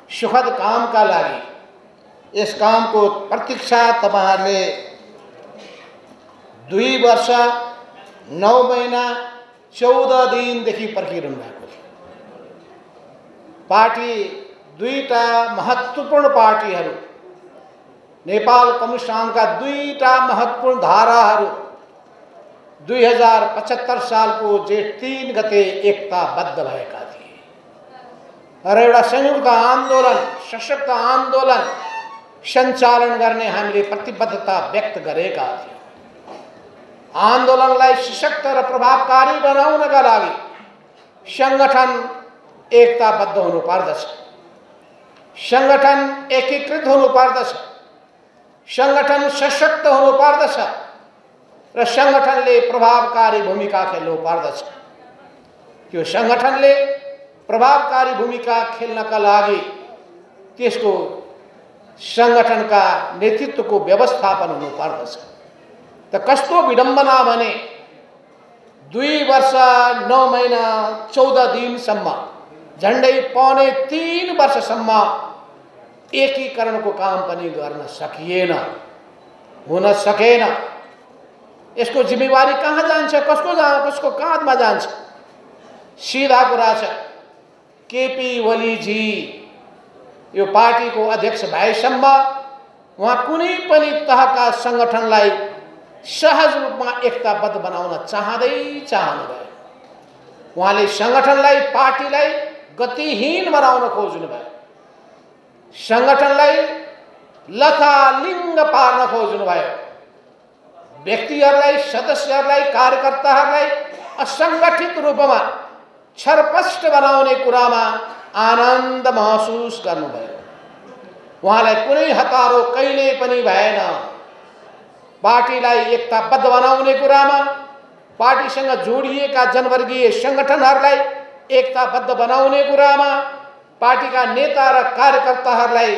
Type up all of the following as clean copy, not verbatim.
सुखद कामका लागि यस कामको प्रतीक्षा तपाईहरुले 2 वर्ष 9 महिना 14 दिनदेखि पर्खिरहनु भएको थियो। पार्टी दुईटा महत्त्वपूर्ण पार्टीहरू, नेपाल कम्युनिस्ट संघका दुईटा महत्त्वपूर्ण धाराहरू 2075 सालको जेठ 3 गते एकताबद्ध भएका थिए र एउटा संयुक्त आन्दोलन, सशक्त आन्दोलन सञ्चालन गर्ने हामीले प्रतिबद्धता व्यक्त गरेका थियौं। आन्दोलनलाई सशक्त र प्रभावकारी बनाउनका लागि संगठन एकताबद्ध हुनुपर्दछ, संगठन एकीकृत हुनुपर्दछ, संगठन सशक्त हुनुपर्दछ र संगठनले प्रभावकारी भूमिका खेल्नुपर्दछ। त्यो संगठनले प्रभावकारी भूमिका खेल्नका लागि त्यसको संगठनका नेतृत्वको व्यवस्थापन हुनुपर्दछ। त कस्तो विडम्बना भने 2 वर्ष 9 महिना 14 दिनसम्म, झण्डै पौने 3 वर्षसम्म एकीकरणको काम पनि गर्न सकिएन, हुन सकेन। यसको जिम्मेवारी कहाँ जान्छ, कसको काँधमा जान्छ? सीधा कुरा छ, केपी ओलीजी यो पार्टीको अध्यक्ष भएसम्म उहाँ कुनै पनि तहका संगठनलाई सहज रूपमा एकताबद्ध बनाउन चाहनुभयो। उहाँले संगठनलाई, पार्टीलाई गतिहीन बनाउन खोज्नुभयो, संगठनलाई लथालिङ्ग पार्न खोज्नुभयो, व्यक्तिहरूलाई, सदस्यहरूलाई, कार्यकर्ताहरूलाई असंगठित रूपमा छरपष्ट बनाउने कुरामा आनन्द महसुस गर्नुभयो। उहाँलाई कुनै हतारो कहिले पनि भएन। पार्टीलाई एकताबद्ध बनाउने कुरामा, पार्टीसँग जोडिएका जनवर्गीय संगठनहरूलाई एकताबद्ध बनाउने कुरामा, पार्टीका नेता र कार्यकर्ताहरूलाई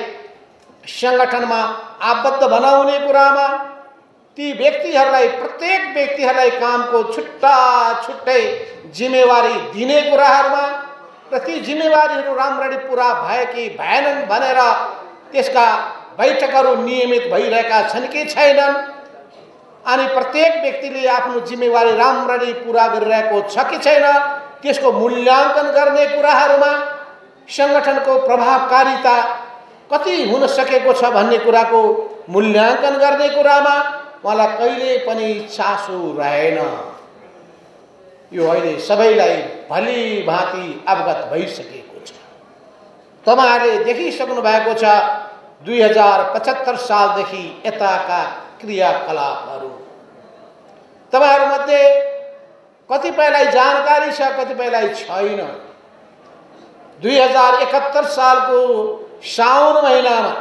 संगठनमा आबद्ध बनाउने कुरामा, ती व्यक्तिहरूलाई, प्रत्येक व्यक्तिहरूलाई कामको छुट्टै जिम्मेवारी दिने कुराहरूमा र ती जिम्मेवारीहरू राम्ररी पूरा भए कि भएनन् भनेर त्यसका बैठकहरू नियमित भइरहेका छन् कि छैनन्, अनि प्रत्येक व्यक्तिले आफ्नो जिम्मेवारी राम्ररी पूरा गरिरहेको छ कि छैन त्यसको मूल्याङ्कन गर्ने कुराहरूमा, संगठनको प्रभावकारिता कति हुन सकेको छ भन्ने कुराको मूल्याङ्कन गर्ने कुरामा उहाँलाई कहिले पनि चासो रहेन। यो अहिले सबैलाई भली भाँति अवगत भइसकेको छ। तपाईहरुले देखिसक्नु भएको छ 2075 सालदेखि यताका क्रियाकलापहरू। तपाईहरुमध्ये कतिपयलाई जानकारी छ, कतिपयलाई छैन। 2071 सालको साउन महिनामा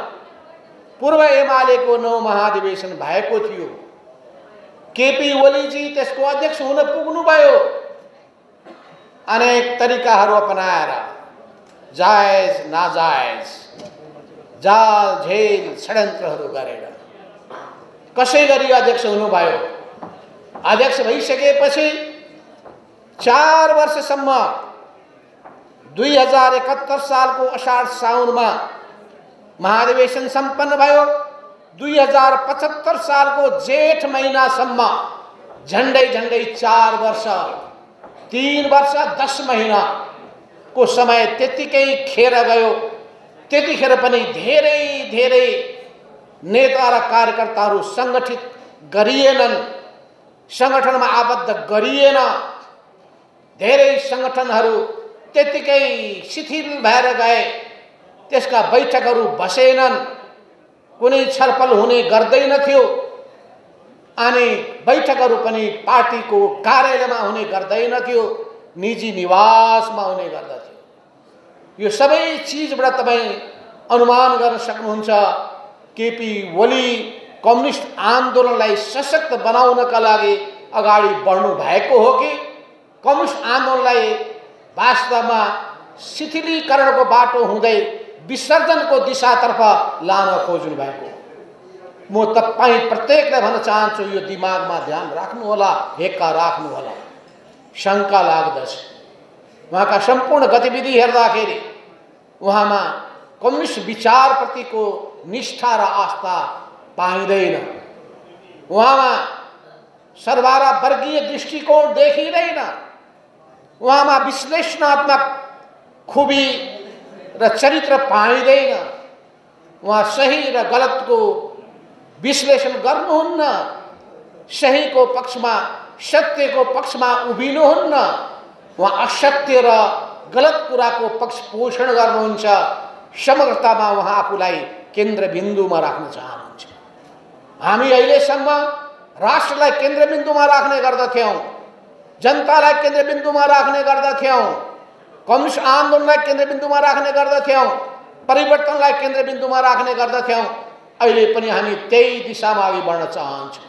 पूर्व एमालेको 9 महाधिवेशन भएको थियो। केपी ओलीजी त्यसको अध्यक्ष हुन पुग्नुभयो। अनेक तरिकाहरू अपनाएर, जायज नाजायज, जाल झेल षड्यन्त्रहरू गरेर कसै गरी अध्यक्ष हुनुभयो। अध्यक्ष भइसकेपछि 4 वर्षसम्म 2071 सालको अषाढ साउनमा महाधिवेशन सम्पन्न भयो। 2075 सालको जेठ महिनासम्म झण्डै 4 वर्ष 3 वर्ष 10 महिना को समय त्यतिकै खेर गयो। त्यतिखेर पनि धेरै नेता र कार्यकर्ताहरू संगठित गरिएनन्, संगठनमा आबद्ध गरिएन। धेरै संगठनहरू त्यतिकै शिथिल भएर गए, त्यसका बैठकहरू बसेनन्, कुनै छलफल हुने गर्दैनथ्यो, अनि बैठकहरू पनि पार्टीको कार्यालयमा हुने गर्दैनथ्यो, निजी निवासमा हुने गर्दथ्यो। यो सबै चीजबाट तपाई अनुमान गर्न सक्नुहुन्छ केपी ओली कम्युनिस्ट आन्दोलनलाई सशक्त बनाउनका लागि अगाडि बढ्नु भएको हो कि कम्युनिस्ट आन्दोलनलाई वास्तवमा शिथिलीकरणको बाटो हुँदै विसर्जनको दिशातर्फ लान खोज्नु भएको। म तपाई प्रत्येकलाई भन्न चाहन्छु, यो दिमागमा ध्यान राख्नु होला, हेक्का राख्नु होला। शंका लाग्दछ उहाँका सम्पूर्ण गतिविधि हेर्दाखेरि उहाँमा कम्युनिस्ट विचारप्रतिको निष्ठा र आस्था पाइँदैन। उहाँमा सर्वहारा वर्गीय दृष्टिकोण देखिँदैन। उहाँमा विश्लेषणात्मक खुबी र चरित्र पाइँदैन। उहाँ सही र गलतको विश्लेषण गर्नुहुन्न। सहीको पक्षमा, सत्यको पक्षमा उभिनुहुन्न। उहाँ असत्य र गलत कुराको पक्ष पोषण गर्नुहुन्छ। समग्रतामा उहाँ आफूलाई केन्द्रबिन्दुमा राख्न चाहनुहुन्छ। हामी अहिलेसम्म राष्ट्रलाई केन्द्रबिन्दुमा राख्ने गर्दथ्यौँ, जनतालाई केन्द्रबिन्दुमा राख्ने गर्दथ्यौँ, कम्युनिस्ट आन्दोलनलाई केन्द्रबिन्दुमा राख्ने गर्दथ्यौँ, परिवर्तनलाई केन्द्रबिन्दुमा राख्ने गर्दथ्यौँ। अहिले पनि हामी त्यही दिशामा अघि बढ्न चाहन्छौँ।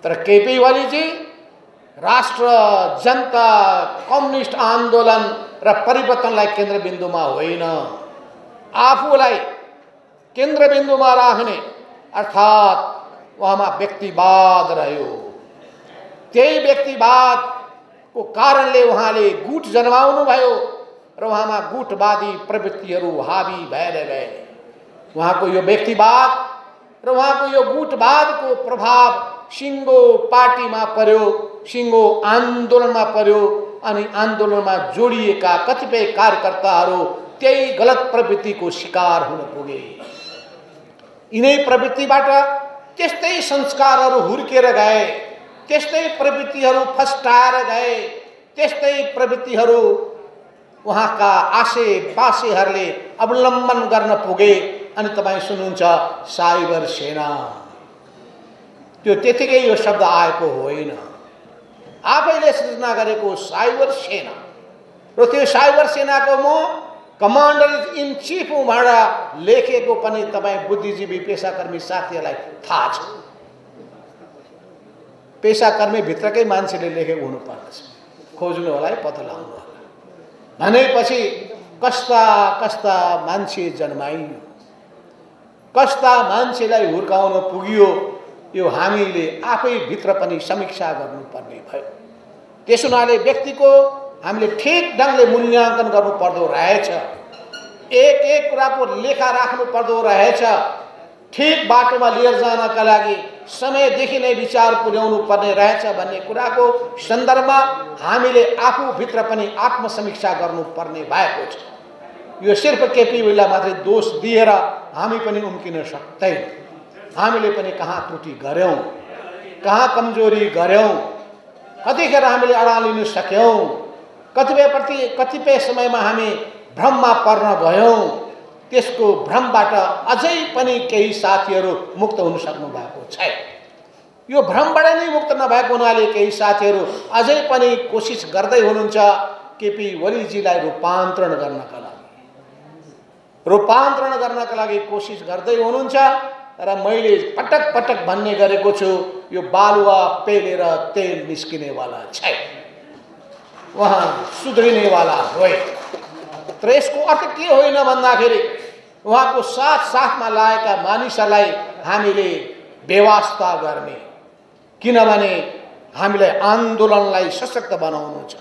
तर केपी ओलीजी राष्ट्र, जनता, कम्युनिस्ट आन्दोलन र परिवर्तनलाई केन्द्रबिन्दुमा होइन, आफूलाई केन्द्रबिन्दुमा राख्ने अर्थात् उहाँमा व्यक्तिवाद रह्यो। त्यही व्यक्तिवादको कारणले उहाँले गुट जन्माउनु भयो र उहाँमा गुटवादी प्रवृत्तिहरू हावी भएर गए। उहाँको यो व्यक्तिवाद र उहाँको यो गुटवादको प्रभाव सिङ्गो पार्टीमा पर्यो, सिङ्गो आन्दोलनमा पर्यो। अनि आन्दोलनमा जोडिएका कतिपय कार्यकर्ताहरू त्यही गलत प्रवृत्तिको शिकार हुन पुगे। यिनै प्रवृत्तिबाट त्यस्तै संस्कारहरू हुर्केर गए, त्यस्तै प्रवृत्तिहरू फस्टाएर गए, त्यस्तै प्रवृत्तिहरू उहाँका आशे-पाशेहरूले अवलम्बन गर्न पुगे। अनि तपाईँ सुन्नुहुन्छ साइबर सेना। त्यो त्यतिकै यो शब्द आएको होइन, आफैले सृजना गरेको साइबर सेना। र त्यो साइबर सेनाको म कमान्डर इन चिफ भनेर लेखेको पनि तपाईँ बुद्धिजीवी पेसाकर्मी साथीहरूलाई थाहा छ। पेसाकर्मी भित्रकै मान्छेले लेखेको हुनुपर्छ, खोज्नु होला है, पत्ता लगाउनु होला। भनेपछि कस्ता कस्ता मान्छे जन्माइयो, कस्ता मान्छेलाई हुर्काउन पुगियो, यो हामीले आफै भित्र पनि समीक्षा गर्नुपर्ने भयो। त्यसो हुनाले व्यक्तिको हामीले ठिक ढङ्गले मूल्याङ्कन गर्नुपर्दो रहेछ। एक एक कुराको लेखा राख्नु पर्दो रहेछ। ठिक बाटोमा लिएर जानका लागि समयदेखि नै विचार पुर्याउनु पर्ने रहेछ भन्ने कुराको सन्दर्भमा हामीले आफूभित्र पनि आत्मसमीक्षा गर्नुपर्ने भएको छ। यो सिर्फ केपी ओलीलाई मात्रै दोष दिएर हामी पनि उम्किन सक्दैन। हामीले पनि कहाँ त्रुटि गऱ्यौँ, कहाँ कमजोरी गऱ्यौँ, कतिखेर हामीले अडालिन सक्यौँ, कतिपय समयमा हामी भ्रममा पर्न गयौँ। त्यसको भ्रमबाट अझै पनि केही साथीहरू मुक्त हुन सक्नु भएको छैन। यो भ्रमबाट नै मुक्त नभएको हुनाले केही साथीहरू अझै पनि कोसिस गर्दै हुनुहुन्छ केपी ओलीजीलाई रूपान्तरण गर्नका लागि कोसिस गर्दै हुनुहुन्छ। र मैले पटक पटक भन्ने गरेको छु, यो बालुवा पेलेर तेल निस्किनेवाला छैन, उहाँ सुध्रिनेवाला होइन। तर यसको अर्थ के होइन भन्दाखेरि उहाँको साथमा लागेका मानिसहरूलाई हामीले बेवास्ता गर्ने, किनभने हामीलाई आन्दोलनलाई सशक्त बनाउनु छ।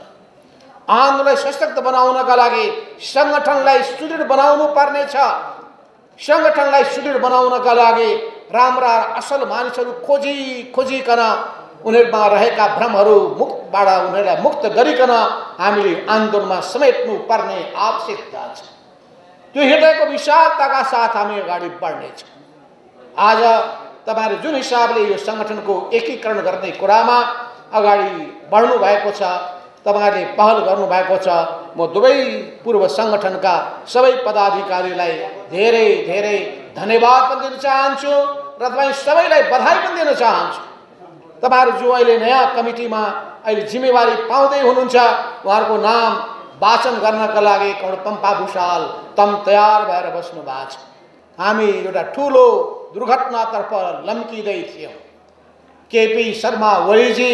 आन्दोलनलाई सशक्त बनाउनका लागि सङ्गठनलाई सुदृढ बनाउनु पर्ने छ। सङ्गठनलाई सुदृढ बनाउनका लागि राम्रा असल मानिसहरू खोजिकन उनीहरूमा रहेका भ्रमहरू मुक्तबाट उनीहरूलाई मुक्त गरिकन हामीले आन्दोलनमा समेट्नु पर्ने आवश्यकता छ। त्यो हृदयको विशालताका साथ हामी अगाडि बढ्नेछौँ। आज तपाईँहरू जुन हिसाबले यो सङ्गठनको एकीकरण गर्ने कुरामा अगाडि बढ्नु भएको छ, तपाईँहरूले पहल गर्नुभएको छ, म दुवै पूर्व सङ्गठनका सबै पदाधिकारीलाई धेरै धेरै धन्यवाद पनि दिन चाहन्छु र तपाईँ सबैलाई बधाई पनि दिन चाहन्छु। तपाईँहरू जो अहिले नयाँ कमिटीमा अहिले जिम्मेवारी पाउँदै हुनुहुन्छ, उहाँहरूको नाम वाचन गर्नका लागि पम्पा भूषाल तम तयार भएर बस्नु भएको छ। हामी एउटा ठुलो दुर्घटनातर्फ लम्किँदै थियौँ। केपी शर्मा ओलीजी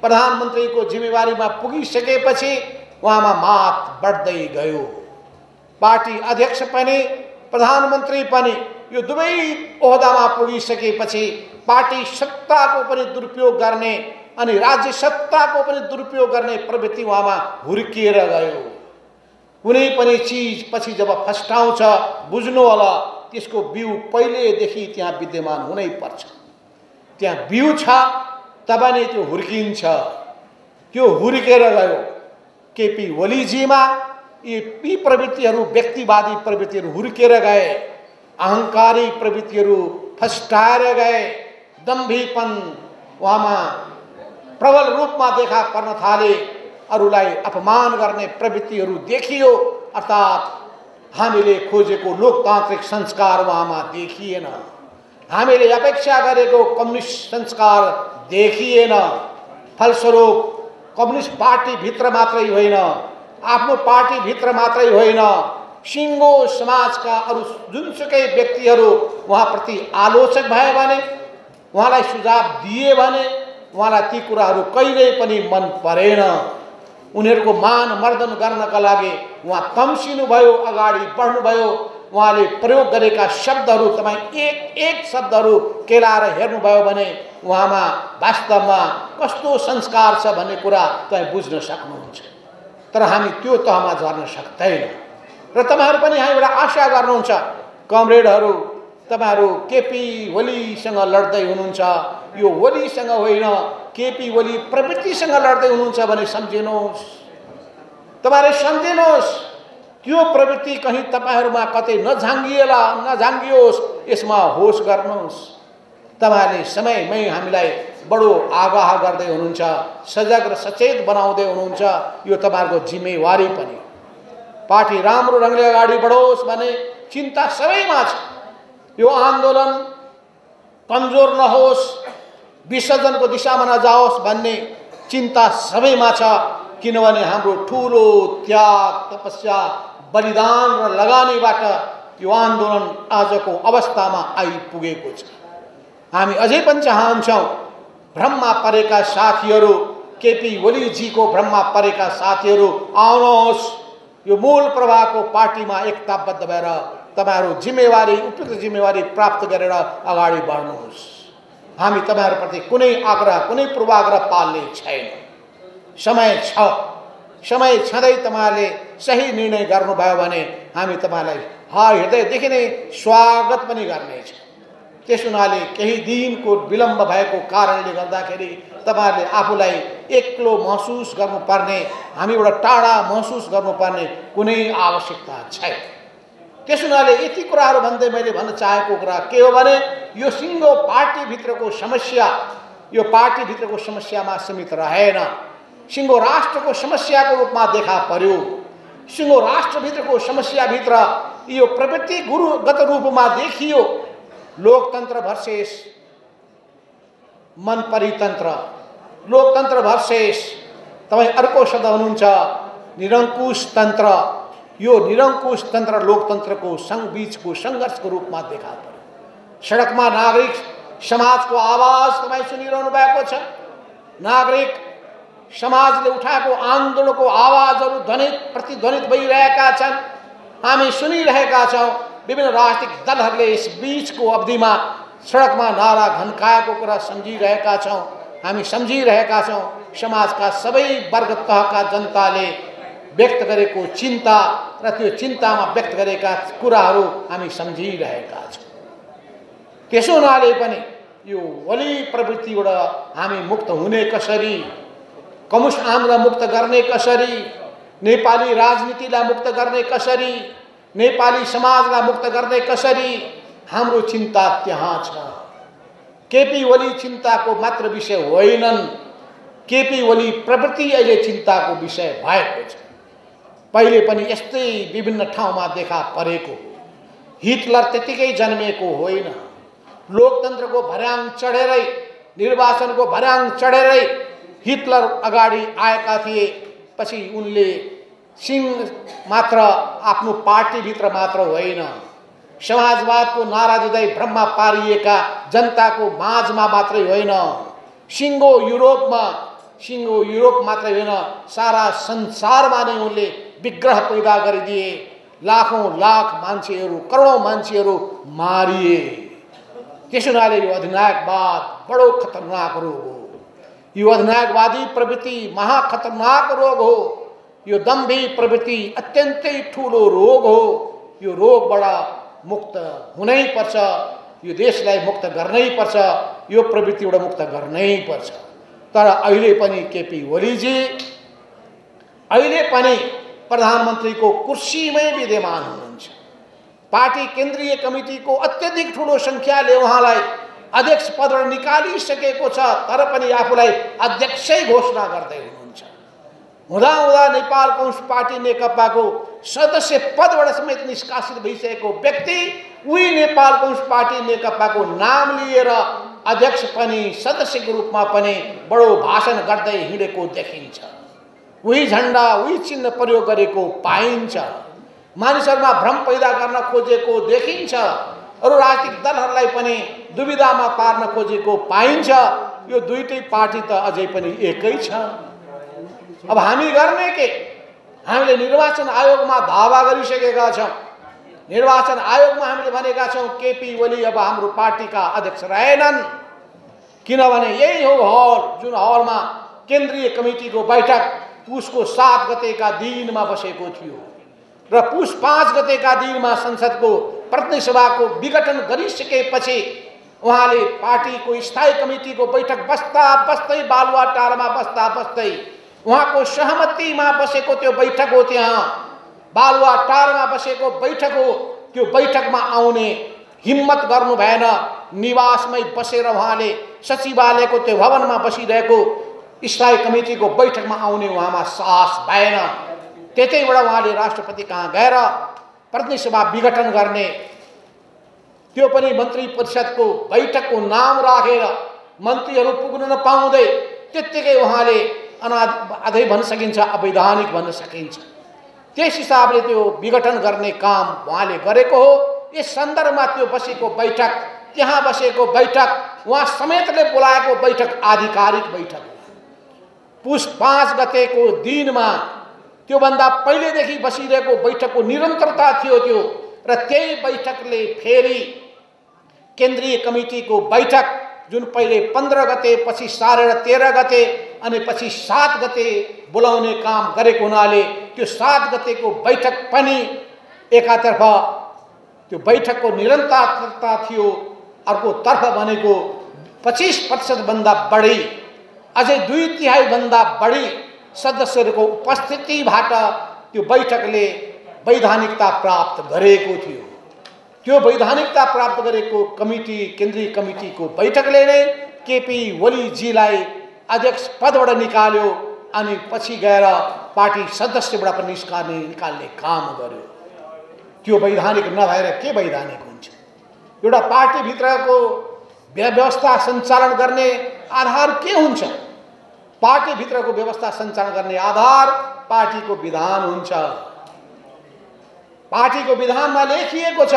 प्रधानमन्त्रीको जिम्मेवारीमा पुगिसकेपछि उहाँमा मात बढ्दै गयो। पार्टी अध्यक्ष पनि प्रधानमन्त्री पनि यो दुवै ओहदामा पुगिसकेपछि पार्टी सत्ताको पनि दुरुपयोग गर्ने अनि राज्य सत्ताको पनि दुरुपयोग गर्ने प्रवृत्ति उहाँमा हुर्किएर गयो। कुनै पनि चीज पछि जब फस्टाउँछ बुझ्नु होला त्यसको बिउ पहिलेदेखि त्यहाँ विद्यमान हुनै पर्छ। त्यहाँ बिउ छ तब नै त्यो हुर्किन्छ। त्यो हुर्केर गयो। केपी ओलीजीमा यी प्रवृत्तिहरू, व्यक्तिवादी प्रवृत्तिहरू हुर्केर गए। अहंकारी प्रवृत्तिहरू फस्टाएर गए। दम्भीपन उहाँमा प्रबल रूपमा देखा पर्न थाले। अरूलाई अपमान गर्ने प्रवृत्तिहरू देखियो। अर्थात् हामीले खोजेको लोकतान्त्रिक संस्कार उहाँमा देखिएन। हामीले अपेक्षा गरेको कम्युनिस्ट संस्कार देखिएन। फलस्वरूप कम्युनिस्ट पार्टी भित्र मात्रै होइन, आफ्नो पार्टी भित्र मात्रै होइन, सिङ्गो समाजका अरू जुनसुकै व्यक्तिहरू उहाँप्रति आलोचक भए भने, उहाँलाई सुझाव दिए भने उहाँलाई ती कुराहरू कहिल्यै पनि मन परेन। उनीहरूको मान मर्दन गर्नका लागि उहाँ तम्सिनु भयो, अगाडि बढ्नु भयो। उहाँले प्रयोग गरेका शब्दहरू तपाईँ एक एक शब्दहरू केलाएर हेर्नुभयो भने उहाँमा वास्तवमा कस्तो संस्कार छ भन्ने कुरा तपाईँ बुझ्न सक्नुहुन्छ। तर हामी त्यो तहमा झर्न सक्दैन। र तपाईहरु पनि हामीबाट आशा गर्नुहुन्छ, कमरेडहरू, तपाईहरु केपी ओलीसँग लड्दै हुनुहुन्छ। यो ओलीसँग होइन, केपी ओली प्रवृत्तिसँग लड्दै हुनुहुन्छ भने सम्झिनुहोस्। तपाईहरुले सम्झिनुहोस्, त्यो प्रवृत्ति कहीं तपाईहरुमा कतै नझाङ्गियोस्, यसमा होस गर्नुहोस्। तपाईहरुले समयमै हामीलाई बडो आगाह गर्दै हुनुहुन्छ, सजग र सचेत बनाउँदै हुनुहुन्छ। यो तपाईहरुको जिम्मेवारी पनि। पार्टी राम्रो ढंगले अगाडि बढोस् भन्ने चिन्ता सबैमा छ। यो आन्दोलन कमजोर नहोस्, विसर्जनको दिशामा नजाओस् भन्ने चिन्ता सबैमा छ। किनभने हाम्रो ठूलो त्याग, तपस्या, बलिदान र लगानीबाट यो आन्दोलन आजको अवस्थामा आइपुगेको छ। हामी अझै पनि चाहन्छौं भ्रममा परेका साथीहरू, केपी ओलीजीको भ्रममा परेका साथीहरू आउनुहोस्, यो मूल प्रवाहको पार्टीमा एकताबद्ध भएर तपाईहरु जिम्मेवारी, उपयुक्त जिम्मेवारी प्राप्त गरेर अगाडि बढ्नुहोस्। हामी तपाईहरुप्रति कुनै आग्रह, कुनै पूर्वाग्रह पाल्ने छैन। समय छ, समय छँदै तपाईहरुले सही निर्णय गर्नुभयो भने हामी तपाईहरुलाई हृदयदेखि नै स्वागत पनि गर्नेछौँ। त्यसुनाले केही दिनको विलम्ब भएको कारणले गर्दाखेरि तपाईहरुले आफूलाई एक्लो महसुस गर्नुपर्ने, हामीबाट टाढा महसुस गर्नुपर्ने कुनै आवश्यकता छैन। त्यसुनाले यति कुराहरू भन्दै मैले भन्न चाहेको कुरा के हो भने यो सिङ्गो पार्टी भित्रको समस्या, यो पार्टी भित्रको समस्यामा सीमित रहेन, सिङ्गो राष्ट्रको समस्याको रूपमा देखा पर्यो। सिङ्गो राष्ट्रभित्रको समस्याभित्र यो प्रवृत्ति गुरुगत रूपमा देखियो। लोकतन्त्र भर्सेस मन परितन्त्र, लोकतन्त्र भर्सेस तपाईँ अर्को शब्द हुनुहुन्छ निरङ्कुश तन्त्र। यो निरङ्कुश तन्त्र लोकतन्त्रको बीचको सङ्घर्षको रूपमा देखा पर्यो। सडकमा नागरिक समाजको आवाज तपाईँ सुनिरहनु भएको छ। नागरिक समाजले उठाएको आन्दोलनको आवाजहरू प्रतिध्वनित भइरहेका छन्। हामी सुनिरहेका छौँ। विभिन्न राजनीतिक दलहरूले यस बीचको अवधिमा सडकमा नारा घन्काएको कुरा सम्झिरहेका छौँ। हामी सम्झिरहेका छौँ समाजका सबै वर्ग तहका जनताले व्यक्त गरेको चिन्ता र त्यो चिन्तामा व्यक्त गरेका कुराहरू हामी सम्झिरहेका छौँ। त्यसो हुनाले पनि यो ओली प्रवृत्तिबाट हामी मुक्त हुने कसरी, कम्युनिस्ट आन्दोलन मुक्त गर्ने कसरी, नेपाली राजनीतिलाई मुक्त गर्ने कसरी, नेपाली समाजलाई मुक्त गर्ने कसरी, हाम्रो चिन्ता त्यहाँ छ। केपी ओली चिन्ताको मात्र विषय होइनन्, केपी ओली प्रवृत्ति अहिले चिन्ताको विषय भएको छ। पहिले पनि यस्तै विभिन्न ठाउँमा देखा परेको। हिटलर त्यतिकै जन्मिएको होइन। लोकतन्त्रको भर्याङ चढेरै, निर्वाचनको भर्याङ चढेरै हिटलर अगाडि आएका थिए। पछि उनले मात्र आफ्नो पार्टीभित्र मात्र होइन, समाजवादको नारा दिँदै भ्रममा पारिएका जनताको माझमा मात्रै होइन, सिङ्गो युरोप मात्रै होइन, सारा संसारमा नै उनले विग्रह पैदा गरिदिए। लाखौं लाख मान्छेहरू, करोडौं मान्छेहरू मारिए। त्यसुनाले यो अधिनायकवाद बडो खतरनाक रोग हो। यो अधिनायकवादी प्रवृत्ति महाखतरनाक रोग हो। यो दम्भी प्रवृत्ति अत्यन्तै ठुलो रोग हो। यो रोगबाट मुक्त हुनै पर्छ। यो देशलाई मुक्त गर्नै पर्छ। यो प्रवृत्तिबाट मुक्त गर्नै पर्छ। तर अहिले पनि केपी ओलीजी अहिले पनि प्रधानमन्त्रीको कुर्सीमै विद्यमान हुनुहुन्छ। पार्टी केन्द्रीय कमिटीको अत्यधिक ठुलो संख्याले उहाँलाई अध्यक्ष पदबाट निकालिसकेको छ, तर पनि आफूलाई अध्यक्षै घोषणा गर्दै हुनुहुन्छ। हुँदा नेपाल कम्युनिस्ट पार्टी नेकपाको सदस्य पदबाट समेत निष्कासित भइसकेको व्यक्ति उही नेपाल कम्युनिस्ट पार्टी नेकपाको नाम लिएर अध्यक्ष पनि सदस्यको रूपमा पनि बडो भाषण गर्दै हिँडेको देखिन्छ। उही झण्डा उही चिन्ह प्रयोग गरेको पाइन्छ। मानिसहरूमा भ्रम पैदा गर्न खोजेको देखिन्छ। अरू राजनीतिक दलहरूलाई पनि दुविधामा पार्न खोजेको पाइन्छ। यो दुईटै पार्टी त अझै पनि एकै छ। अब हामी गर्ने के? हामीले निर्वाचन आयोगमा दावा गरिसकेका छौँ। निर्वाचन आयोगमा हामीले भनेका छौँ केपी ओली अब हाम्रो पार्टीका अध्यक्ष रहेनन्, किनभने यही हो हल जुन हलमा केन्द्रीय कमिटीको बैठक पुसको 7 गतेका दिनमा बसेको थियो र पुस 5 गतेका दिनमा संसदको प्रतिनिधि सभाको विघटन गरिसकेपछि उहाँले पार्टीको स्थायी कमिटीको बैठक बस्दा बस्दै बालुवाटारमा बस्दा बस्दै उहाँको सहमतिमा बसेको त्यो बैठक हो। त्यहाँ बालुवाटारमा बसेको बैठक हो। त्यो बैठकमा आउने हिम्मत गर्नु भएन। निवासमै बसेर उहाँले सचिवालयको त्यो भवनमा बसिरहेको स्थायी कमिटीको बैठकमा आउने उहाँमा साहस भएन। त्यतैबाट उहाँले राष्ट्रपति कहाँ गएर प्रतिनिधि सभा विघटन गर्ने, त्यो पनि मन्त्री परिषदको बैठकको नाम राखेर मन्त्रीहरू पुग्न नपाउँदै त्यत्तिकै उहाँले अझै भन्न सकिन्छ अवैधानिक भन्न सकिन्छ। त्यस हिसाबले त्यो विघटन गर्ने काम उहाँले गरेको हो। यस सन्दर्भमा त्यो बसेको बैठक, त्यहाँ बसेको बैठक, उहाँ समेतले बोलाएको बैठक आधिकारिक बैठक हो। पुस 5 गतेको दिनमा त्योभन्दा पहिलेदेखि बसिरहेको बैठकको निरन्तरता थियो त्यो, र त्यही बैठकले फेरि केन्द्रीय कमिटीको बैठक जुन पहिले 15 गते, पछि 13.5 गते अनि पछि 7 गते बोलाउने काम गरेको हुनाले त्यो 7 गतेको बैठक पनि एकातर्फ त्यो बैठकको निरन्तरता थियो, अर्कोतर्फ भनेको 25% भन्दा बढी, अझै 2/3 भन्दा बढी सदस्यहरूको उपस्थितिबाट त्यो बैठकले वैधानिकता प्राप्त गरेको थियो। त्यो वैधानिकता प्राप्त गरेको कमिटी, केन्द्रीय कमिटीको बैठकले नै केपी ओलीजीलाई अध्यक्ष पदबाट निकाल्यो अनि पछि गएर पार्टी सदस्यबाट पनि निकाल्ने काम गर्यो। त्यो वैधानिक नभएर के वैधानिक हुन्छ? एउटा पार्टीभित्रको व्यवस्था सञ्चालन गर्ने आधार के हुन्छ? पार्टीभित्रको व्यवस्था सञ्चालन गर्ने आधार पार्टीको विधान हुन्छ। पार्टीको विधानमा लेखिएको छ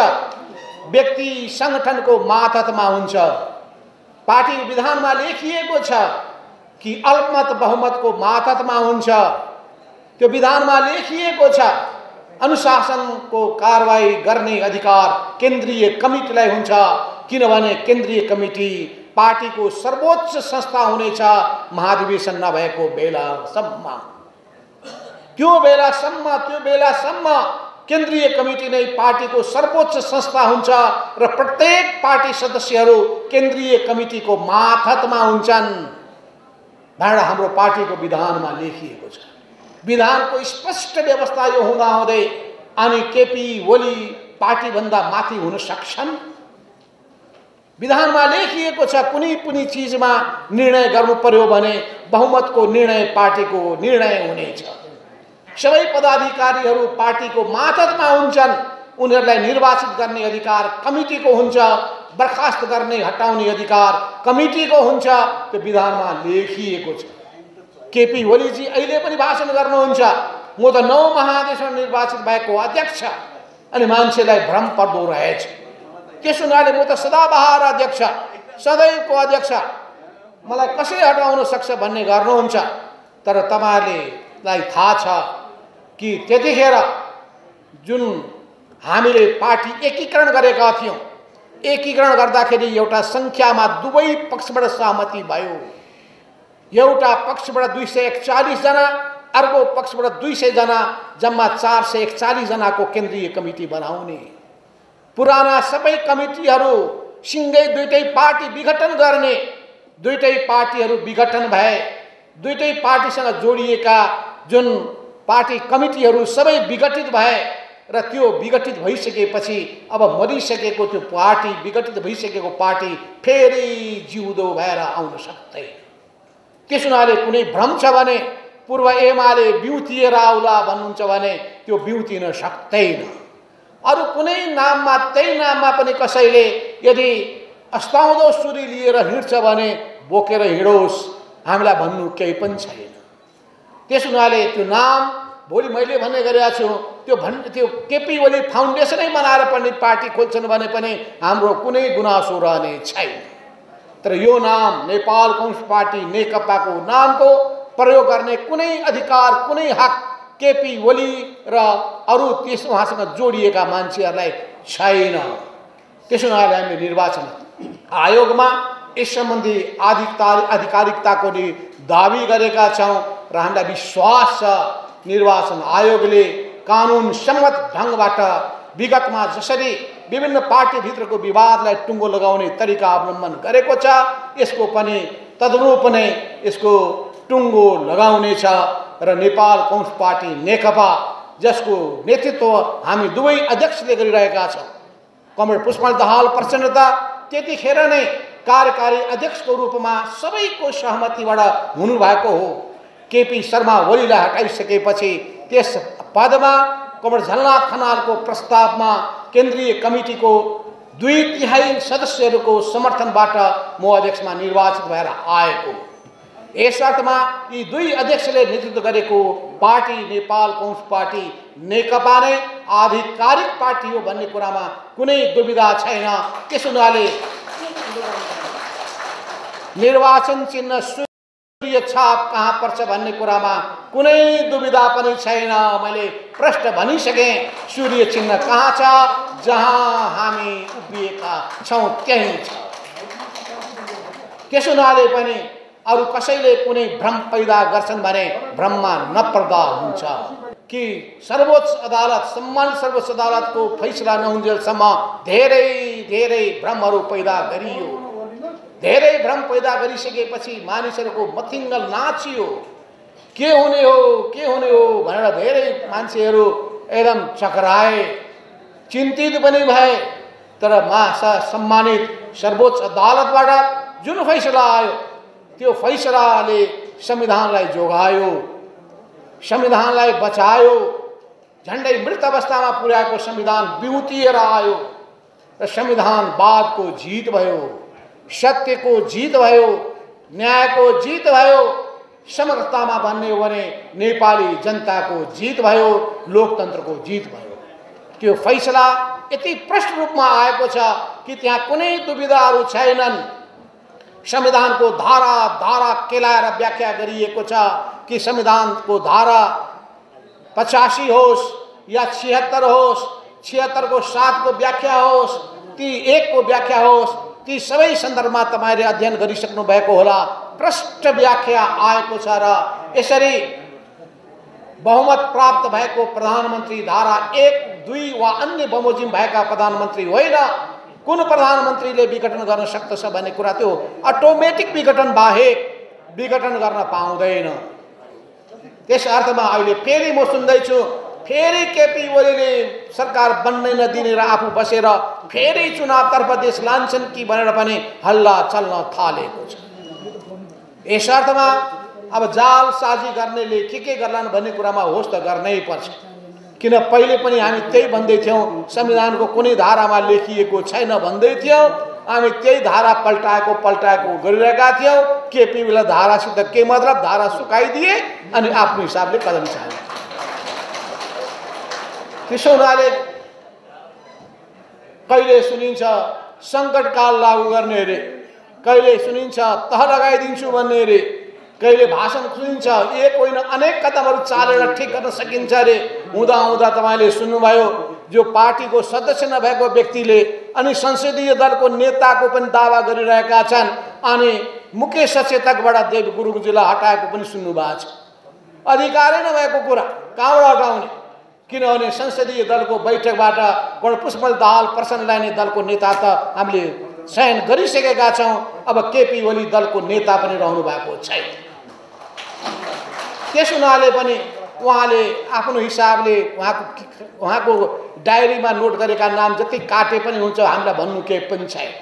व्यक्ति संगठनको मातहतमा हुन्छ। पार्टीको विधानमा लेखिएको छ कि अल्पमत बहुमतको मातहतमा हुन्छ। त्यो विधानमा लेखिएको छ अनुशासनको कारबाही गर्ने अधिकार केन्द्रीय कमिटीलाई हुन्छ, किनभने केन्द्रीय कमिटी पार्टीको सर्वोच्च संस्था हुनेछ महाधिवेशन नभएको बेलासम्म। त्यो बेलासम्म केन्द्रीय कमिटी नै पार्टीको सर्वोच्च संस्था हुन्छ र प्रत्येक पार्टी सदस्यहरू केन्द्रीय कमिटीको मातहतमा हुन्छन् भनेर हाम्रो पार्टीको विधानमा लेखिएको छ। विधानको स्पष्ट व्यवस्था यो हुँदाहुँदै अनि केपी ओली पार्टीभन्दा माथि हुन सक्छन्? विधानमा लेखिएको छ कुनै पनि चिजमा निर्णय गर्नु पर्यो भने बहुमतको निर्णय पार्टीको निर्णय हुनेछ। सबै पदाधिकारीहरू पार्टीको मातहतमा हुन्छन्। उनीहरूलाई निर्वाचित गर्ने अधिकार कमिटीको हुन्छ, बर्खास्त गर्ने हटाउने अधिकार कमिटीको हुन्छ। त्यो विधानमा लेखिएको छ। केपी ओलीजी अहिले पनि भाषण गर्नुहुन्छ, म त 9 महादेशमा निर्वाचित भएको अध्यक्ष, अनि मान्छेलाई भ्रम पर्दो रहेछ। त्यसो हुनाले म त सदाबहार अध्यक्ष, सदैवको अध्यक्ष, मलाई कसले हटाउन सक्छ भन्ने गर्नुहुन्छ। तर तपाईहरुलाई थाहा छ कि त्यतिखेर जुन हामीले पार्टी एकीकरण गरेका थियौं, एकीकरण गर्दाखेरि एउटा संख्यामा दुवै पक्षबाट सहमति भयो। एउटा पक्षबाट 241 जना अर्को पक्षबाट 200 जना जम्मा 441 जनाको केन्द्रीय कमिटी बनाउने। पुराना सबै कमिटीहरू सिँगै दुईटै पार्टी विघटन गर्ने, दुईटै पार्टीहरू विघटन भए, दुईटै पार्टीसँग जोडिएका जुन पार्टी कमिटीहरू सबै विघटित भए र त्यो विघटित भइसकेपछि अब मरिसकेको त्यो पार्टी, विघटित भइसकेको पार्टी फेरि जिउँदो भएर आउन सक्दैन। त्यस हुनाले कुनै भ्रम छ भने पूर्व एमाले बिउतिएर आउला भन्नुहुन्छ भने त्यो बिउतिन सक्दैन। अरू कुनै नाममा, त्यही नाममा पनि कसैले यदि अस्ताउँदो सुरी लिएर हिँड्छ भने बोकेर हिँडोस्, हामीलाई भन्नु केही पनि छैन। त्यस हुनाले त्यो नाम भोलि मैले भन्ने गरेका छु, त्यो केपी ओली फाउन्डेसनै बनाएर पनि पार्टी खोल्छन् भने पनि हाम्रो कुनै गुनासो रहने छैन। तर यो नाम नेपाल कम्युनिस्ट पार्टी नेकपाको नामको प्रयोग गर्ने कुनै अधिकार, कुनै हक केपी ओली र अरू त्यस उहाँसँग जोडिएका मान्छेहरूलाई छैन। त्यसो हुनाले हामीले निर्वाचन आयोगमा यस सम्बन्धी आधिकारिकताको दाबी गरेका छौँ र हामीलाई विश्वास छ निर्वाचन आयोगले कानुन सम्मत ढङ्गबाट विगतमा जसरी विभिन्न पार्टीभित्रको विवादलाई टुङ्गो लगाउने तरिका अवलम्बन गरेको छ, यसको पनि तदनुरूप नै यसको टुङ्गो लगाउनेछ र नेपाल कम्युनिस्ट पार्टी नेकपा, जसको नेतृत्व हामी दुवै अध्यक्षले गरिरहेका छौँ, कमरेड पुष्पकमल दाहाल प्रचण्ड त त्यतिखेर नै कार्यकारी अध्यक्षको रूपमा सबैको सहमतिबाट हुनुभएको हो। केपी शर्मा ओलीलाई हटाइसकेपछि त्यस पदमा कमरेड झलनाथ खनालको प्रस्तावमा केन्द्रीय कमिटीको 2/3 सदस्यहरूको समर्थनबाट म अध्यक्षमा निर्वाचित भएर आएको। यस अर्थमा यी दुई अध्यक्षले नेतृत्व गरेको पार्टी नेपाल कम्युनिस्ट पार्टी नेकपा नै आधिकारिक पार्टी हो भन्ने कुरामा कुनै दुविधा छैन। त्यसो हुनाले निर्वाचन चिन्ह सूर्य छाप कहाँ पर्छ भन्ने कुरामा कुनै दुविधा पनि छैन। मैले प्रश्न भनिसकेँ, सूर्य चिन्ह कहाँ छ, जहाँ हामी उभिएका छौँ त्यही छ। त्यसो हुनाले पनि अरू कसैले कुनै भ्रम पैदा गर्छन् भने भ्रममा नपर्दा हुन्छ कि सर्वोच्च अदालत, सम्मानित सर्वोच्च अदालतको फैसला नहुन्जेलसम्म धेरै धेरै भ्रमहरू पैदा गरियो। धेरै भ्रम पैदा गरिसकेपछि मानिसहरूको मथिङ्गल नाचियो। के हुने हो भनेर धेरै मान्छेहरू एकदम चकराए, चिन्तित पनि भए। तर सम्मानित सर्वोच्च अदालतबाट जुन फैसला आयो त्यो फैसलाले संविधानलाई जोगायो, संविधानलाई बचायो। झन्डै मृत अवस्थामा पुर्याएको संविधान बिउतिएर आयो र संविधानवादको जित भयो, सत्यको जित भयो, न्यायको जित भयो। समग्रतामा भन्ने हो भने नेपाली जनताको जित भयो, लोकतन्त्रको जित भयो। त्यो फैसला यति प्रष्ट रूपमा आएको छ कि त्यहाँ कुनै दुविधाहरू छैनन्। संविधानको धारा धारा केलाएर व्याख्या गरिएको छ कि संविधानको धारा 85 होस् या 76 होस्, 76 को 7 को व्याख्या होस्, ती 1 को व्याख्या होस्, ती सबै सन्दर्भमा तपाईले अध्ययन गरिसक्नु भएको होला। प्रष्ट व्याख्या आएको छ र यसरी बहुमत प्राप्त भएको प्रधानमन्त्री धारा 1, 2 वा अन्य बमोजिम भएका प्रधानमन्त्री होइन। कुन प्रधानमन्त्रीले विघटन गर्न सक्दछ भन्ने कुरा त्यो अटोमेटिक विघटन बाहेक विघटन गर्न पाउँदैन। त्यस अर्थमा अहिले फेरि म सुन्दैछु, फेरि केपी ओलीले सरकार बन्नै नदिने र आफू बसेर फेरि चुनावतर्फ देश लान्छन् कि भनेर पनि हल्ला चल्न थालेको छ। यस अर्थमा अब जालसाजी गर्नेले के गर्लान् भन्ने कुरामा होस् त गर्नै पर्छ। किन पहिले पनि हामी त्यही भन्दै थियौँ, संविधानको कुनै धारामा लेखिएको छैन भन्दै थियौँ। हामी त्यही धारा पल्टाएको गरिरहेका थियौँ। केपी ओलीलाई धारासित के मतलब, धारा सुकाइदिए अनि आफ्नो हिसाबले कदम चाले। त्यसो हुनाले कहिले सुनिन्छ सङ्कटकाल लागू गर्ने अरे, कहिले सुनिन्छ तह लगाइदिन्छु भन्ने अरे, कहिले भाषण सुनिन्छ एक होइन अनेक कदमहरू चालेर ठिक गर्न सकिन्छ अरे। हुँदा तपाईँले सुन्नुभयो जो पार्टीको सदस्य नभएको व्यक्तिले अनि संसदीय दलको नेताको पनि दावा गरिरहेका छन् अनि मुख्य सचेतकबाट देव गुरुङजीलाई हटाएको पनि सुन्नुभएको छ। अधिकारै नभएको कुरा कहाँबाट हटाउने? किनभने संसदीय दलको बैठकबाट गणपुष्पकमल दाहाल प्रचण्डलाई नै दलको नेता त हामीले चयन गरिसकेका छौँ। अब केपी ओली दलको नेता पनि रहनु भएको छैन। त्यस हुनाले पनि उहाँले आफ्नो हिसाबले उहाँको डायरीमा नोट गरेका नाम जति काटे पनि हुन्छ, हामीलाई भन्नु केही पनि छैन।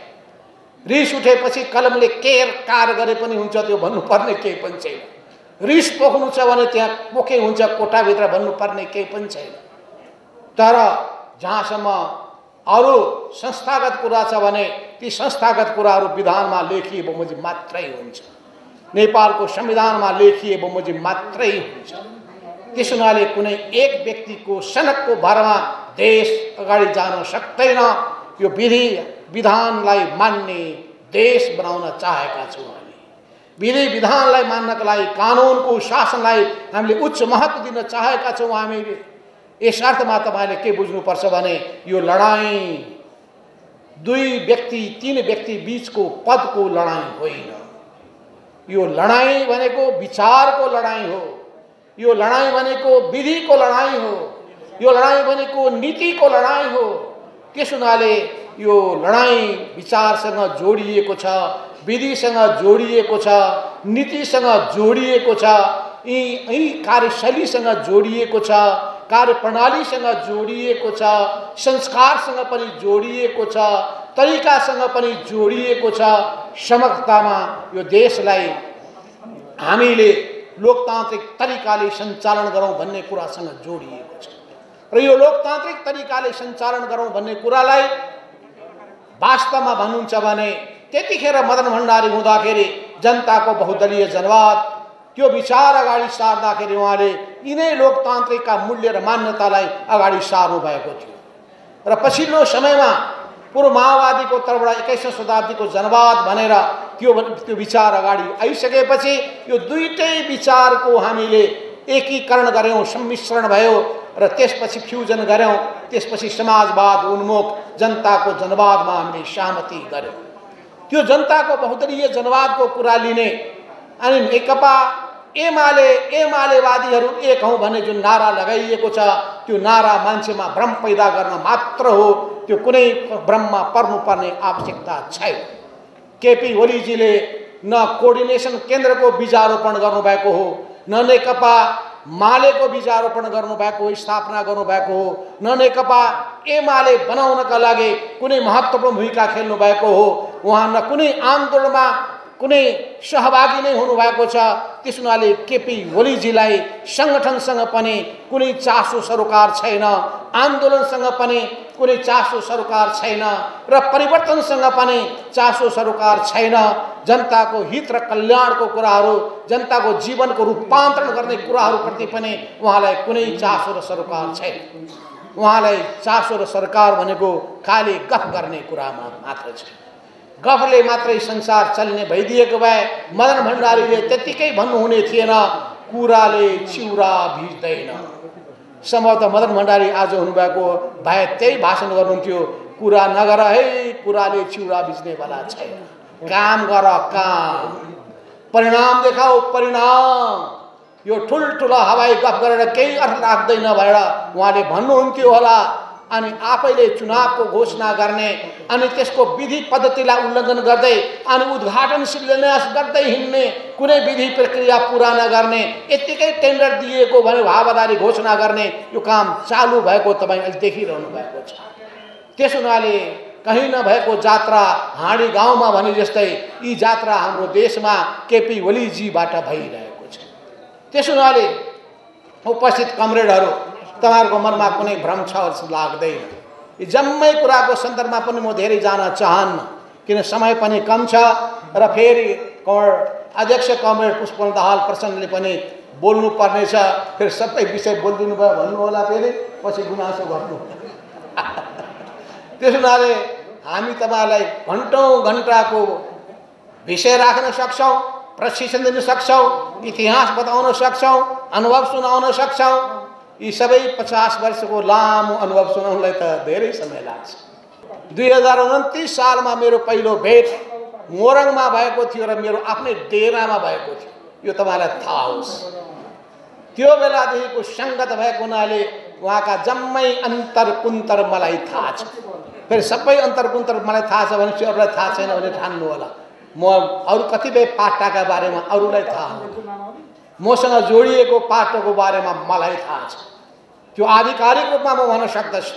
रिस उठेपछि कलमले केर कार गरे पनि हुन्छ, त्यो भन्नुपर्ने केही पनि छैन। रिस पोख्नु छ भने त्यहाँ पोखे हुन्छ, कोठाभित्र भन्नुपर्ने केही पनि छैन। तर जहाँसम्म अरू संस्थागत कुरा छ भने ती संस्थागत कुराहरू विधानमा लेखिए बमोजिम मात्रै हुन्छ, नेपालको संविधानमा लेखिए बमोजिम मात्रै हुन्छ। त्यस हुनाले कुनै एक व्यक्तिको सनकको भरमा देश अगाडि जान सक्दैन। यो विधि विधानलाई मान्ने देश बनाउन चाहेका छौँ हामी। विधि विधानलाई मान्नका लागि, कानुनको शासनलाई हामीले उच्च महत्त्व दिन चाहेका छौँ हामीले। यस अर्थमा तपाईँले के बुझ्नुपर्छ भने यो लडाईँ दुई व्यक्ति तीन व्यक्ति बीचको पदको लडाईँ होइन। यो लडाईँ भनेको विचारको लडाईँ हो। यो लडाईँ भनेको विधिको लडाईँ हो। यो लडाईँ भनेको नीतिको लडाईँ हो। त्यस हुनाले यो लडाईँ विचारसँग जोडिएको छ, विधिसँग जोडिएको छ, नीतिसँग जोडिएको छ, यी कार्यशैलीसँग जोडिएको छ, कार्यप्रणालीसँग जोडिएको छ, संस्कारसँग पनि जोडिएको छ, तरिकासँग पनि जोडिएको छ। समग्रतामा यो देशलाई हामीले लोकतान्त्रिक तरिकाले सञ्चालन गरौँ भन्ने कुरासँग जोडिएको छ। र यो लोकतान्त्रिक तरिकाले सञ्चालन गरौँ भन्ने कुरालाई वास्तवमा भन्नुहुन्छ भने त्यतिखेर मदन भण्डारी हुँदाखेरि जनताको बहुदलीय जनवाद त्यो विचार अगाडि सार्दाखेरि उहाँले यिनै लोकतान्त्रिकका मूल्य र मान्यतालाई अगाडि सार्नु भएको थियो। र पछिल्लो समयमा पूर्व माओवादीको तर्फबाट 21औं शताब्दीको जनवाद भनेर त्यो विचार अगाडि आइसकेपछि यो दुईटै विचारको हामीले एकीकरण गर्यौं, सम्मिश्रण भयो र त्यसपछि फ्युजन गर्यौं। त्यसपछि समाजवाद उन्मुख जनताको जनवादमा हामीले सहमति गर्यौं। त्यो जनताको बहुदलीय जनवादको कुरा लिने अनि नेकपा एमालेवादीहरू एक हौं भन्ने जुन नारा लगाइएको छ त्यो नारा मान्छेमा भ्रम पैदा गर्न मात्र हो। त्यो कुनै भ्रममा पर्नुपर्ने आवश्यकता छैन। केपी ओलीजीले न कोअर्डिनेसन केन्द्रको बीजारोपण गर्नुभएको हो, न नेकपा मालेको बीजारोपण गर्नुभएको हो, स्थापना गर्नुभएको हो, न नेकपा एमाले बनाउनका लागि कुनै महत्त्वपूर्ण भूमिका खेल्नु भएको हो। उहाँ न कुनै आन्दोलनमा कुनै सहभागी नै हुनुभएको छ। त्यस हुनाले केपी ओलीजीलाई संगठनसँग पनि कुनै चासो सरोकार छैन, आन्दोलनसँग पनि कुनै चासो सरोकार छैन र परिवर्तनसँग पनि चासो सरोकार छैन। जनताको हित र कल्याणको कुराहरू, जनताको जीवनको रूपान्तरण गर्ने कुराहरूप्रति पनि उहाँलाई कुनै चासो र सरोकार छैन। उहाँलाई चासो र सरकार भनेको खाली गफ गर्ने कुरामा मात्र छ। गफले मात्रै संसार चल्ने भइदिएको भए मदन भण्डारीले त्यतिकै भन्नुहुने थिएन, कुराले चिउरा भिज्दैन। सम्भवतः मदन भण्डारी आज हुनुभएको भए त्यही भाषण गर्नुहुन्थ्यो, कुरा नगर है, कुराले चिउरा भिज्नेवाला छैन, काम गर, काम, परिणाम देखाऊ, परिणाम। यो ठुल्ठुला हवाई गफ गरेर केही अर्थ लाग्दैन भनेर उहाँले भन्नुहुन्थ्यो होला। अनि आफैले चुनावको घोषणा गर्ने अनि त्यसको विधि पद्धतिलाई उल्लङ्घन गर्दै अनि उद्घाटन शिलान्यास गर्दै हिँड्ने, कुनै विधि प्रक्रिया पुरा नगर्ने, यत्तिकै टेन्डर दिएको भने हावादारी घोषणा गर्ने यो काम चालु भएको तपाईँ अहिले देखिरहनु भएको छ। त्यस हुनाले कहीँ नभएको जात्रा हाँडी गाउँमा भने जस्तै यी जात्रा हाम्रो देशमा केपी ओलीजीबाट भइरहेको छ। त्यस हुनाले उपस्थित कमरेडहरू, तपाईहरुको मनमा कुनै भ्रम छ जस्तो लाग्दैन। यी जम्मै कुराको सन्दर्भमा पनि म धेरै जान चाहन्न, किन समय पनि कम छ र फेरि अध्यक्ष कमरेड पुष्पकमल दाहाल प्रचण्डले पनि बोल्नु पर्ने छ। फेरि सबै विषय बोलिदिनु भयो भन्नु होला, फेरि पछि गुनासो गर्नु। त्यस हुनाले हामी तपाईलाई घण्टौं घण्टाको विषय राख्न सक्छौं, प्रशिक्षण दिन सक्छौं, इतिहास बताउन सक्छौं, अनुभव सुनाउन सक्छौं। यी सबै 50 वर्षको लामो अनुभव सुनाउनलाई त धेरै समय लाग्छ। 2029 सालमा मेरो पहिलो भेट मोरङमा भएको थियो र मेरो आफ्नै डेरामा भएको थियो। यो तपाईलाई थाहा होस्। त्यो बेलादेखिको सङ्गत भएको हुनाले उहाँका जम्मै अन्तर कुन्तर मलाई थाहा छ। फेरि सबै अन्तर कुन्तर मलाई थाहा छ भनेपछि अरूलाई थाहा छैन भने ठान्नु होला। म अरू कतिपय पाटाका बारेमा अरूलाई थाहा हो, मसँग जोडिएको पाटोको बारेमा मलाई थाहा छ। त्यो आधिकारिक रूपमा म भन्न सक्दछु।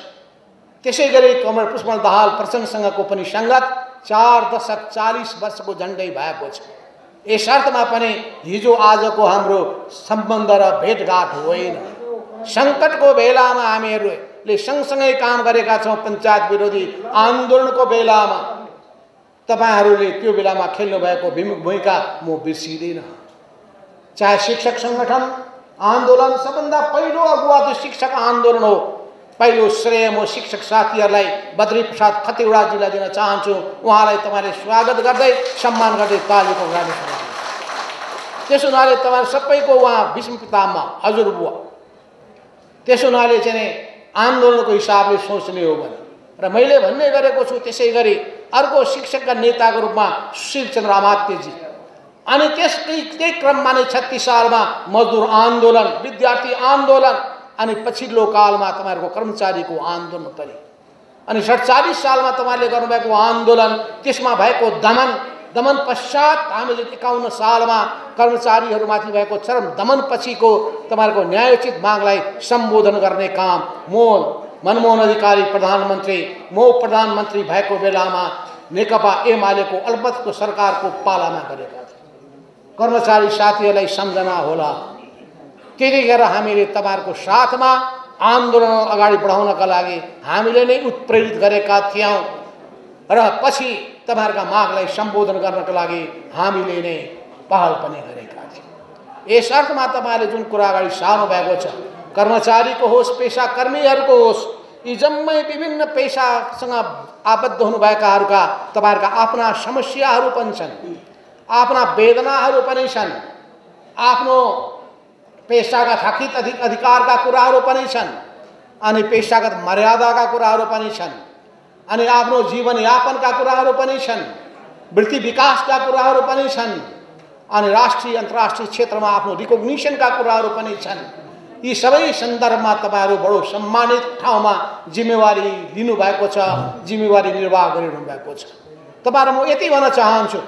त्यसै गरी कमल पुष्पन दाहाल प्रचण्डसँगको पनि सङ्गत 4 दशक 40 वर्षको झन्डै भएको छ। यस अर्थमा पनि हिजो आजको हाम्रो सम्बन्ध र भेटघाट होइन। सङ्कटको बेलामा हामीहरूले सँगसँगै काम गरेका छौँ। पञ्चायत विरोधी आन्दोलनको बेलामा तपाईहरूले त्यो बेलामा खेल्नु भएको भूमिका म बिर्सिँदैन। चाहे शिक्षक सङ्गठन आन्दोलन, सबभन्दा पहिलो अगुवा त शिक्षक आन्दोलन हो। पहिलो श्रेय म शिक्षक साथीहरूलाई बद्री प्रसाद खतिवडाजीलाई दिन चाहन्छु। उहाँलाई तपाईँले स्वागत गर्दै सम्मान गर्दै तालीको गाडी सुनाउनु। त्यसो हुनाले तपाईँ सबैको उहाँ विष्णु पितामह हजुरबुवा, त्यसो हुनाले चाहिँ आन्दोलनको हिसाबले सोच्ने हो भने र मैले भन्ने गरेको छु। त्यसै गरी अर्को शिक्षकका नेताको रूपमा सुशील चन्द्र अमात्यजी, अनि त्यही क्रममा नै 36 सालमा मजदुर आन्दोलन, विद्यार्थी आन्दोलन, अनि पछिल्लो कालमा तपाईँहरूको कर्मचारीको आन्दोलन पनि, अनि 47 सालमा तपाईँले गर्नुभएको आन्दोलन, त्यसमा भएको दमन पश्चात हामीले 51 सालमा कर्मचारीहरूमाथि भएको चरम दमन पछिको तपाईँहरूको न्यायोचित मागलाई सम्बोधन गर्ने काम मनमोहन अधिकारी प्रधानमन्त्री, म प्रधानमन्त्री भएको बेलामा नेकपा एमालेको अल्पतको सरकारको पालामा गरेका थिए। कर्मचारी साथीहरूलाई सम्झना होला। त्यतिखेर हामीले तपाईँहरूको साथमा आन्दोलन अगाडि बढाउनका लागि हामीले नै उत्प्रेरित गरेका थियौँ र पछि तपाईँहरूका मागलाई सम्बोधन गर्नका लागि हामीले नै पहल पनि गरेका थियौँ। यस अर्थमा तपाईँले जुन कुरा अगाडि सार्नु भएको छ, कर्मचारीको होस्, पेसाकर्मीहरूको होस्, यी जम्मै विभिन्न पेसासँग आबद्ध हुनुभएकाहरूका तपाईँहरूका आफ्ना समस्याहरू पनि छन्, आफ्ना वेदनाहरू पनि छन्, आफ्नो पेशागत हकित अधिकारका कुराहरू पनि छन्, अनि पेशागत मर्यादाका कुराहरू पनि छन्, अनि आफ्नो जीवनयापनका कुराहरू पनि छन्, वृत्ति विकासका कुराहरू पनि छन्, अनि राष्ट्रिय अन्तर्राष्ट्रिय क्षेत्रमा आफ्नो रिकग्निसनका कुराहरू पनि छन्। यी सबै सन्दर्भमा तपाईँहरू बडो सम्मानित ठाउँमा जिम्मेवारी लिनुभएको छ, जिम्मेवारी निर्वाह गरिरहनु भएको छ। तपाईँहरू म यति भन्न चाहन्छु,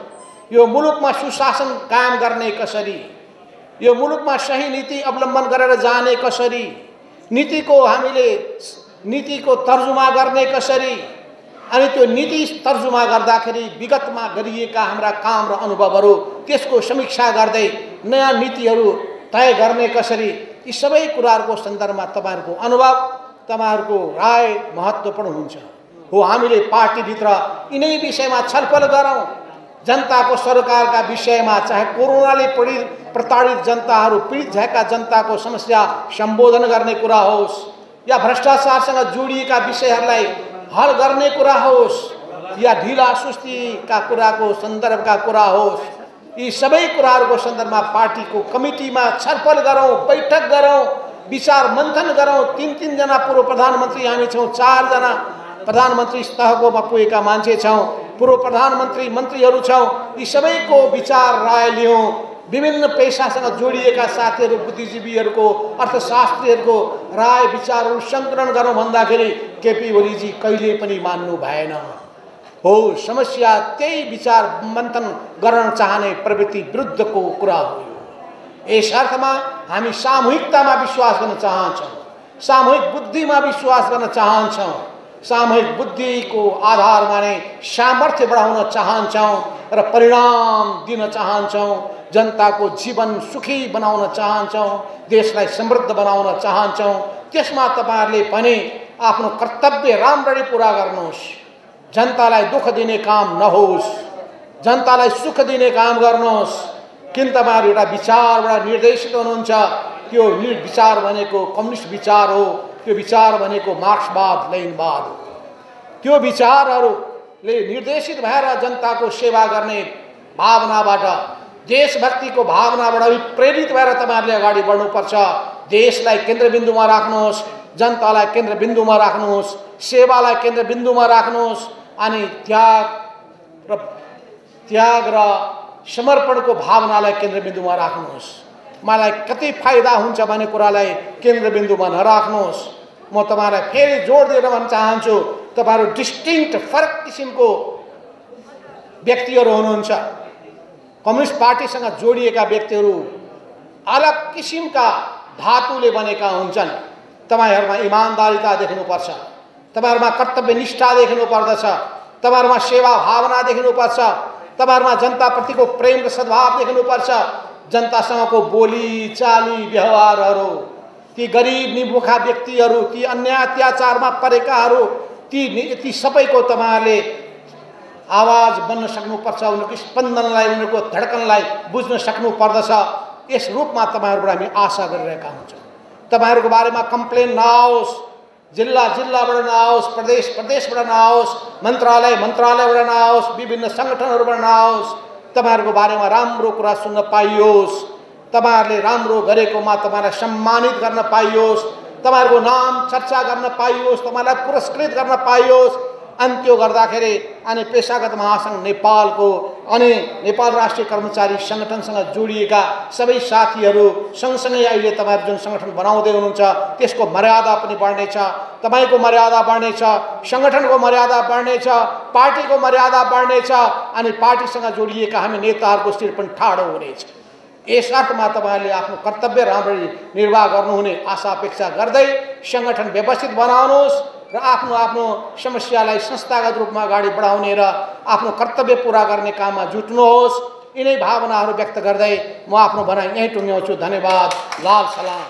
यो मुलुकमा सुशासन कायम गर्ने कसरी, यो मुलुकमा सही नीति अवलम्बन गरेर जाने कसरी, नीतिको तर्जुमा गर्ने कसरी, अनि त्यो नीति तर्जुमा गर्दाखेरि विगतमा गरिएका हाम्रा काम र अनुभवहरू त्यसको समीक्षा गर्दै नयाँ नीतिहरू तय गर्ने कसरी, यी सबै कुराहरूको सन्दर्भमा तपाईँहरूको अनुभव, तपाईँहरूको राय महत्त्वपूर्ण हुन्छ। हो हामीले पार्टीभित्र यिनै विषयमा छलफल गरौँ। जनताको सरकारका विषयमा, चाहे कोरोनाले प्रताडित जनताहरू, पीडित भएका जनताको समस्या सम्बोधन गर्ने कुरा होस्, या भ्रष्टाचारसँग जोडिएका विषयहरूलाई हल गर्ने कुरा होस्, या ढिला सुस्तीका कुराको सन्दर्भका कुरा होस्, यी सबै कुराहरूको सन्दर्भमा पार्टीको कमिटीमा छलफल गरौँ, बैठक गरौँ, विचार मन्थन गरौँ। 3 जना पूर्व प्रधानमन्त्री हामी छौँ, 4 जना प्रधानमन्त्री तहकोमा पुगेका मान्छे छौँ, पूर्व प्रधानमन्त्री मन्त्रीहरू छौँ। यी सबैको विचार राय लियौँ। विभिन्न पेसासँग जोडिएका साथीहरू, बुद्धिजीवीहरूको, अर्थशास्त्रीहरूको राय विचारहरू सङ्कलन गरौँ भन्दाखेरि केपी ओलीजी कहिले पनि मान्नु भएन। हो, समस्या त्यही विचार मन्थन गर्न चाहने प्रवृत्ति विरुद्धको कुरा हो। यस अर्थमा हामी सामूहिकतामा विश्वास गर्न चाहन्छौँ, सामूहिक बुद्धिमा विश्वास गर्न चाहन्छौँ, सामूहिक बुद्धिको आधारमा नै सामर्थ्य बढाउन चाहन्छौँ र परिणाम दिन चाहन्छौँ। जनताको जीवन सुखी बनाउन चाहन्छौँ, देशलाई समृद्ध बनाउन चाहन्छौँ। त्यसमा तपाईँहरूले पनि आफ्नो कर्तव्य राम्ररी पुरा गर्नुहोस्। जनतालाई दुःख दिने काम नहोस्, जनतालाई सुख दिने काम गर्नुहोस्। किन तपाईँहरू एउटा विचारबाट निर्देशित हुनुहुन्छ, त्यो विचार भनेको कम्युनिस्ट विचार हो, त्यो विचार भनेको मार्क्सवाद लेनिनवाद हो। त्यो विचारहरूले निर्देशित भएर जनताको सेवा गर्ने भावनाबाट, देशभक्तिको भावनाबाट प्रेरित भएर तपाईँहरूले अगाडि बढ्नुपर्छ। देशलाई केन्द्रबिन्दुमा राख्नुहोस्, जनतालाई केन्द्रबिन्दुमा राख्नुहोस्, सेवालाई केन्द्रबिन्दुमा राख्नुहोस्, अनि त्याग र समर्पणको भावनालाई केन्द्रबिन्दुमा राख्नुहोस्। मलाई कति फाइदा हुन्छ भन्ने कुरालाई केन्द्रबिन्दुमा नराख्नुहोस्। म तपाईहरुलाई फेरि जोड दिएर भन्न चाहन्छु, तपाईहरु डिस्टिंक्ट फरक किसिमको व्यक्तिहरु हुनुहुन्छ। कम्युनिस्ट पार्टीसँग जोडिएका व्यक्तिहरु अलग किसिमका धातुले बनेका हुन्छन्। तपाईहरुमा इमानदारीता देख्नुपर्छ, तपाईहरुमा कर्तव्यनिष्ठा देख्नुपर्दछ, तपाईहरुमा सेवा भावना देख्नुपर्छ, तपाईहरुमा जनताप्रतिको प्रेम र सद्भाव देख्नुपर्छ। जनतासँगको बोली चाली व्यवहारहरु, ती गरिब निमुखा व्यक्तिहरु, ती अन्याय अत्याचारमा परेकाहरु, ती सबैको तपाईहरुले आवाज बन्न सक्नुपर्छ। उनीहरुको स्पन्दनलाई, उनीहरुको धड्कनलाई बुझ्न सक्नुपर्दछ। यस रूपमा तपाईहरुबाट हामी आशा गरिरहेका हुन्छौं। तपाईहरुको बारेमा कम्प्लेन नआओस्, जिल्ला जिल्लाबाट नआओस्, प्रदेश प्रदेशबाट नआओस्, मन्त्रालय मन्त्रालयबाट नआओस्, विभिन्न संगठनहरुबाट नआओस्। तपाईहरुको बारेमा राम्रो कुरा सुन्न पाइयोस्, तपाईहरुले राम्रो गरेकोमा तपाईहरुलाई सम्मानित गर्न पाइयोस्, तपाईहरुको नाम चर्चा गर्न पाइयोस्, तपाईहरुलाई पुरस्कृत गर्न पाइयोस्। अनि त्यो गर्दाखेरि अनि पेशागत महासंघ नेपालको अनि नेपाल राष्ट्रिय कर्मचारी संगठनसँग जोडिएका सबै साथीहरु सँगसँगै अहिले तपाईहरु जुन संगठन बनाउँदै हुनुहुन्छ त्यसको मर्यादा पनि बढ्नेछ, तपाईको मर्यादा बढ्नेछ, संगठनको मर्यादा बढ्नेछ, पार्टीको मर्यादा बढ्नेछ अनि पार्टीसँग जोडिएका हामी नेताहरुको शिर पनि ठाडो हुनेछ। यस अर्थमा तपाईहरुले आफ्नो कर्तव्य राम्ररी निर्वाह गर्नुहुने आशा अपेक्षा गर्दै संगठन व्यवस्थित बनाउनुहोस् र आफ्नो आफ्नो समस्यालाई संस्थागत रूपमा अगाडि बढाउने र आफ्नो कर्तव्य पूरा गर्ने काममा जुट्नुहोस्। यिनै भावनाहरू व्यक्त गर्दै म आफ्नो भनाइ यही टुङ्ग्याउँछु। धन्यवाद। लाल सलाम।